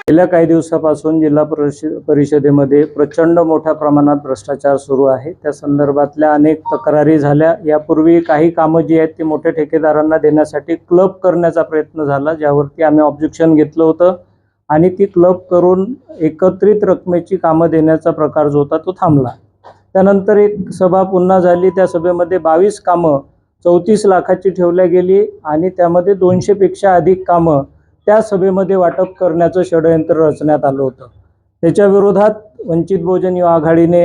गेल्या काही दिवसापासून जिल्हा परिषदेमध्ये प्रचंड मोठ्या प्रमाणात भ्रष्टाचार सुरू आहे। त्या संदर्भातल्या अनेक तक्रारी झाल्या। यापूर्वी काही कामं जी आहेत ती मोठ्या ठेकेदारांना देण्यासाठी क्लब करण्याचा प्रयत्न झाला, ज्यावरती आम्ही ऑब्जेक्शन घेतलं होतं आणि ती क्लब करून एकत्रित रकमेची कामं देण्याचा प्रकार जो होता तो थांबला। त्यानंतर एक सभा पुन्हा झाली। त्या सभेमध्ये 22 कामं 34 लाखाची ठेवल्या गेली आणि त्यामध्ये 200 पेक्षा अधिक कामं त्या सभेमध्ये वाटप करण्याचं षडयंत्र रचण्यात आलं होतं। त्याच्या विरोधात वंचित बहुजन आघाडीने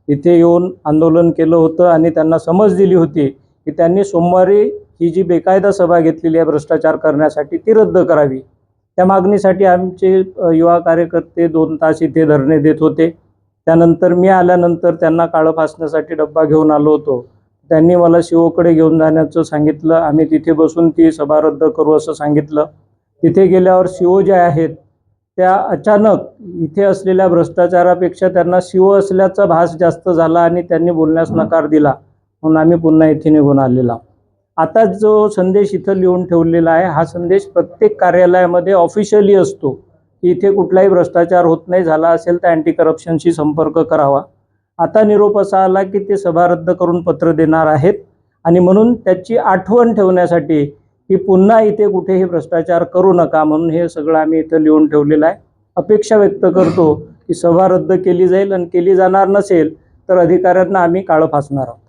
इथे येऊन आंदोलन केलं होतं आणि त्यांना समज दिली होती की त्यांनी सोमवारी ही जी बेकायदा सभा घेतलेली आहे भ्रष्टाचार करण्यासाठी ती रद्द करावी। त्या मागणीसाठी आमचे युवा कार्यकर्ते 2 तास इथे धरणे देत होते। त्यानंतर मी आल्यानंतर त्यांना काळं फासण्यासाठी डब्बा घेऊन आलो होतो। त्यांनी मला शिवोकडे घेऊन जाण्याचं सांगितलं। आम्ही तिथे बसून ती सभा रद्द करू असं सांगितलं। तिथे गेल्यावर सीओ जे आहेत त्या अचानक इथे असलेल्या भ्रष्टाचारापेक्षा त्यांना सीओ असल्याचा भास जास्त झाला आणि त्यांनी बोलण्यास नकार दिला, म्हणून आम्ही पुन्हा इथे निघून आलेला। आता जो संदेश इथं लिहून ठेवलेला आहे हा संदेश प्रत्येक कार्यालयामध्ये ऑफिशियली असतो की इथे कुठलाही भ्रष्टाचार होत नाही, झाला असेल तर अँटी करप्शनशी संपर्क करावा। आता निरोप असा आला की ते सभा रद्द करून पत्र देणार आहेत आणि म्हणून त्याची आठवण ठेवण्यासाठी की पुन्हा इथे कुठेही भ्रष्टाचार करू नका म्हणून हे सगळं आम्ही इथं लिहून ठेवलेलं आहे। अपेक्षा व्यक्त करतो की सभा रद्द केली जाईल आणि केली जाणार नसेल तर अधिकाऱ्यांना आम्ही काळं फासणार आहोत।